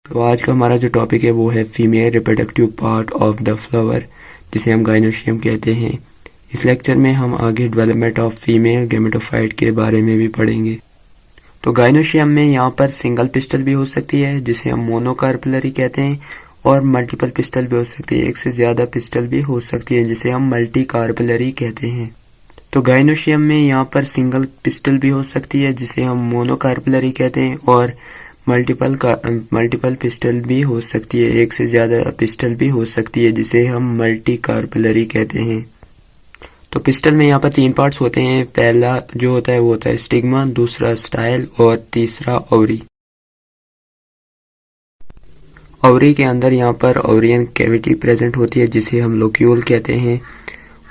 तो आज का हमारा जो टॉपिक है वो है female reproductive part of the flower, जिसे हम गाइनोशियम कहते हैं। इस लेक्चर में हम आगे डेवलपमेंट ऑफ फीमेल गैमेटोफाइट के बारे में भी पढ़ेंगे। तो गाइनोशियम में यहाँ पर सिंगल पिस्टल भी हो सकती है, जिसे हम मोनोकार्पलरी कहते हैं, और मल्टीपल पिस्टल भी हो सकती है, एक से ज्यादा पिस्टल भी हो सकती है, जिसे हम मल्टी कार्पलरी कहते हैं। तो गाइनोशियम में यहाँ पर सिंगल पिस्टल भी हो सकती है, जिसे हम मोनोकार्पलरी कहते हैं, और मल्टीपल पिस्टल भी हो सकती है, एक से ज्यादा पिस्टल भी हो सकती है, जिसे हम मल्टी कार्पलरी कहते हैं। तो पिस्टल में यहाँ पर 3 पार्ट्स होते हैं। पहला जो होता है वो होता है स्टिग्मा, दूसरा स्टाइल और तीसरा ओवरी। ओवरी के अंदर यहाँ पर ओवरियन कैविटी प्रेजेंट होती है, जिसे हम लोक्यूल कहते हैं,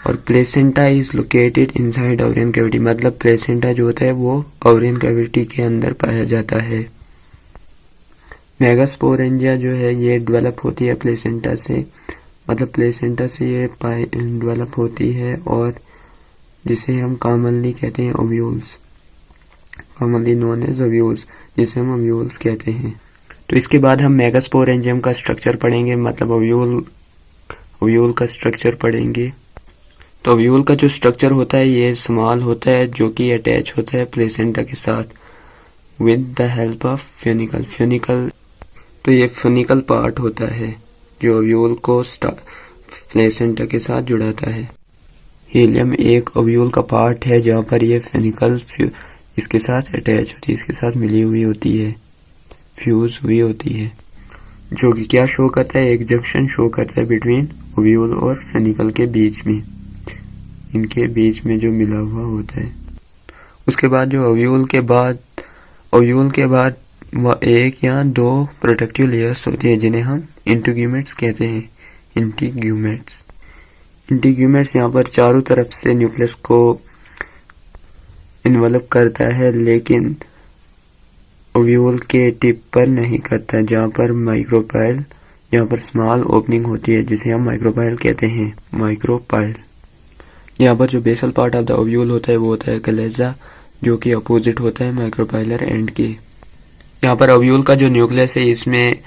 और placenta is located inside ovarian cavity, मतलब प्लेसेंटा जो होता है वो ओवरियन कैविटी के अंदर पाया जाता है। मेगास्पोरेंजिया जो है ये डेवलप होती है प्लेसेंटा से, मतलब प्लेसेंटा से ये डेवलप होती है, और जिसे हम कॉमनली कहते हैं ovules, commonly known as ovules, जिसे हम ओव्यूल्स कहते हैं। तो इसके बाद हम मेगास्पोरेंजियम का स्ट्रक्चर पढ़ेंगे, मतलब ओव्यूल का स्ट्रक्चर पढ़ेंगे। तो ओव्यूल का जो स्ट्रक्चर होता है ये स्मॉल होता है, जो कि अटैच होता है प्लेसेंटा के साथ with the help of funicle. तो ये फ्यूनिकल पार्ट होता है जो ओव्यूल को प्लेसेंटा के साथ जुड़ाता है। हीलियम एक ओव्यूल का पार्ट है जहाँ पर ये फ्यूनिकल इसके साथ अटैच होती है, इसके साथ मिली हुई होती है, फ्यूज हुई होती है, जो कि क्या शो करता है, एक जंक्शन शो करता है बिटवीन ओव्यूल और फ्यूनिकल के बीच में, इनके बीच में जो मिला हुआ होता है। उसके बाद जो ओव्यूल के बाद एक या 2 प्रोटेक्टिव लेयर्स होती है, जिन्हें हम इंटीग्यूमेट्स कहते हैं। इंटीग्यूमेट्स यहाँ पर चारों तरफ से न्यूक्लियस को इन्वॉल्व करता है, लेकिन ओव्यूल के टिप पर नहीं करता, जहाँ पर स्मॉल ओपनिंग होती है, जिसे हम माइक्रोपाइल कहते हैं। यहाँ पर जो basal part of the ovule होता है वो होता है कलेजा, जो कि अपोजिट होता है माइक्रोपाइलर एंड के। यहाँ पर ओव्यूल का जो न्यूक्लियस है, इसमें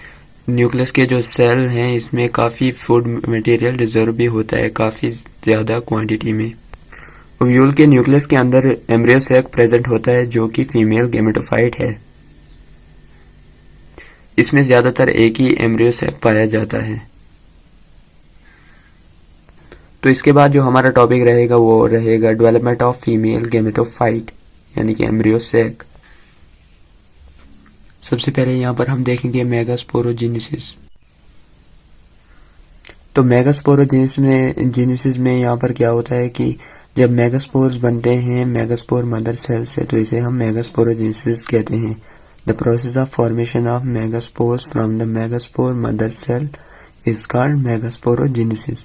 न्यूक्लियस के जो सेल हैं इसमें काफी फूड मटेरियल रिजर्व भी होता है, काफी ज्यादा क्वांटिटी में। ओव्यूल के न्यूक्लियस के अंदर एम्ब्रियो सैक प्रेजेंट होता है, जो कि फीमेल गैमेटोफाइट है। इसमें ज्यादातर एक ही एम्ब्रियो सैक पाया जाता है। तो इसके बाद जो हमारा टॉपिक रहेगा वो रहेगा डेवलपमेंट ऑफ फीमेल गैमेटोफाइट, यानी कि एम्ब्रियो सैक। सबसे पहले यहाँ पर हम देखेंगे मेगास्पोरोजेनेसिस। तो मेगास्पोरोजेनेसिस में यहाँ पर क्या होता है कि जब मेगास्पोर्स बनते हैं मेगास्पोर मदर सेल से, तो इसे हम मेगास्पोरोजेनेसिस कहते हैं। The process of formation of megaspores from the megaspore mother cell is called megasporogenesis.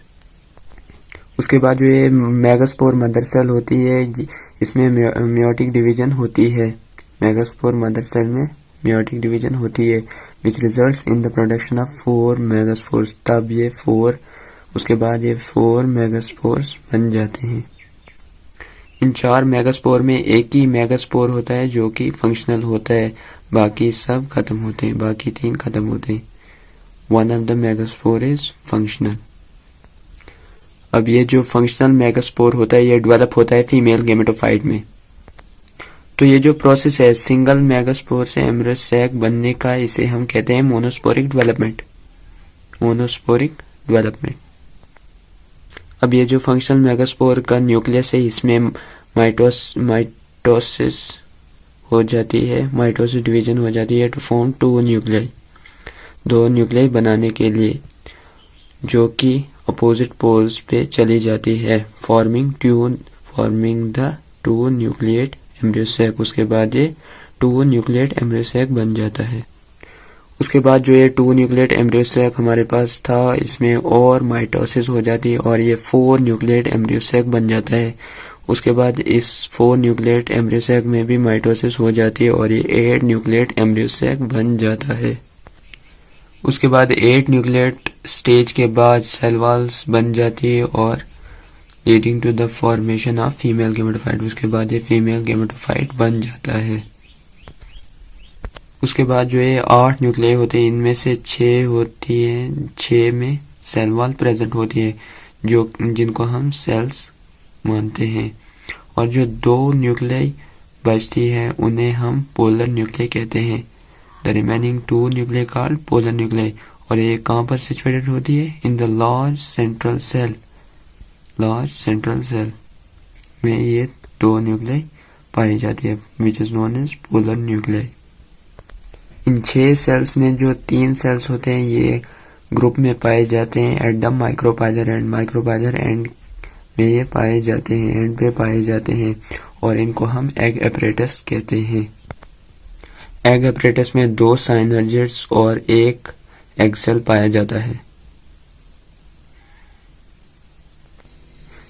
उसके बाद जो ये मेगास्पोर मदर सेल होती है, इसमें मेयोटिक डिवीजन होती है। मेगास्पोर मदर सेल में मेयोटिक डिवीजन होती है, which results in the production of 4 megaspores. तब ये 4 उसके बाद ये 4 मेगास्पोर्स बन जाते हैं। इन 4 मेगास्पोर में एक ही मेगास्पोर होता है जो कि फंक्शनल होता है, बाकी सब खत्म होते हैं, बाकी 3 खत्म होते हैं। One of the megaspore is functional. अब ये जो फंक्शनल मेगास्पोर होता है ये डेवलप होता है फीमेल गैमेटोफाइट में। तो ये जो प्रोसेस है सिंगल मेगास्पोर से एम्ब्रियो सैक बनने का, इसे हम कहते हैं मोनोस्पोरिक डेवलपमेंट। अब ये जो फंक्शनल मेगास्पोर का न्यूक्लियस है, इसमें माइटोसिस हो जाती है, माइटोसिस डिवीजन हो जाती है टू फॉर्म 2 न्यूक्लियाई, 2 न्यूक्लियाई बनाने के लिए, जो कि अपोजिट पोल्स पे चली जाती है, forming the 2 nucleate embryo sac. उसके बाद ये 2 न्यूक्लिएट एम्ब्रियो सैक बन जाता है। उसके बाद जो ये 2 न्यूक्लिएट एम्ब्रियो सैक हमारे पास था, इसमें और माइटोसिस हो जाती है और ये 4 न्यूक्लिएट एम्ब्रियो सैक बन जाता है। उसके बाद इस 4 न्यूक्लिएट एम्ब्रियो सैक में भी माइटोसिस हो जाती है और ये 8 न्यूक्लिएट एम्ब्रियो सैक बन जाता है। उसके बाद 8 न्यूक्लिएट स्टेज के बाद सेल वॉल्स बन जाती है और leading to the formation of female gametophyte. उसके बाद ये फीमेल गैमेटोफाइट बन जाता है। उसके बाद जो ये 8 न्यूक्लियाई होते हैं, इनमें से 6 होती है, 6 में सेल वॉल प्रेजेंट होती है, जो जिनको हम सेल्स मानते हैं। और जो 2 न्यूक्लियाई बचती है उन्हें हम पोलर न्यूक्लियाई कहते हैं। The remaining 2 nuclei called polar nuclei. और ये कहाँ पर सिचुएटेड होती है? In the large central cell. Large central cell में ये 2 न्यूक्लियाई पाई जाती है, which is known as polar nuclei. इन 6 सेल्स में जो 3 सेल्स होते हैं ये ग्रुप में पाए जाते हैं at the micropylar and. Micropylar and में ये पाए जाते हैं, एंड पे पाए जाते हैं, और इनको हम एग एपरेटस कहते हैं। एग एपरेटस में 2 साइनर्जिड्स और 1 एग सेल पाया जाता है।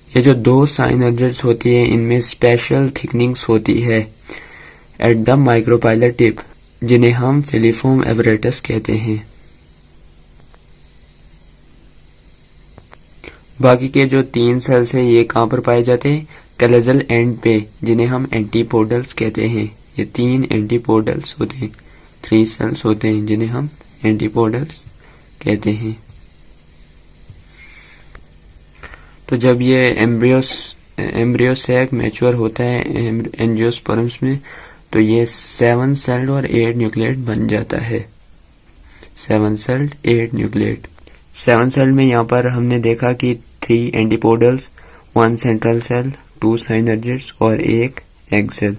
ये जो 2 साइनर्जिड्स होती है इनमें स्पेशल थिकनिंग्स होती है एट द माइक्रोपाइलर टिप, जिन्हें हम फिलीफॉर्म एपरेटस कहते हैं। बाकी के जो 3 सेल्स हैं ये कहाँ पर पाए जाते हैं? कैलेजल एंड पे, जिन्हें हम एंटीपोडल्स कहते हैं। ये 3 एंटीपोडल्स होते हैं, 3 सेल्स होते हैं जिन्हें हम एंटीपोडल्स कहते हैं। तो जब ये एम्ब्रियो सैक मैच्योर होता है एंजियोस्पर्म्स में, तो ये 7 सेल्ड और 8 न्यूक्लिएट बन जाता है। 7 सेल्ड 8 न्यूक्लिएट। 7 सेल्ड में यहाँ पर हमने देखा कि 3 एंटीपोडल्स, 1 सेंट्रल सेल, 2 साइनर्जिड्स और 1 एग सेल।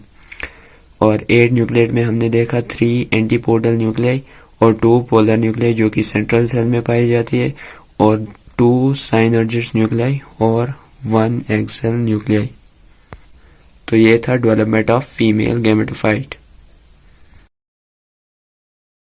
और 8 न्यूक्लिएट में हमने देखा 3 एंटीपोडल न्यूक्लियाई और 2 पोलर न्यूक्लियाई जो कि सेंट्रल सेल में पाई जाती है, और 2 साइनर्जिड्स न्यूक्लियाई और 1 एग सेल न्यूक्लियाई। तो ये था डेवलपमेंट ऑफ फीमेल गैमेटोफाइट।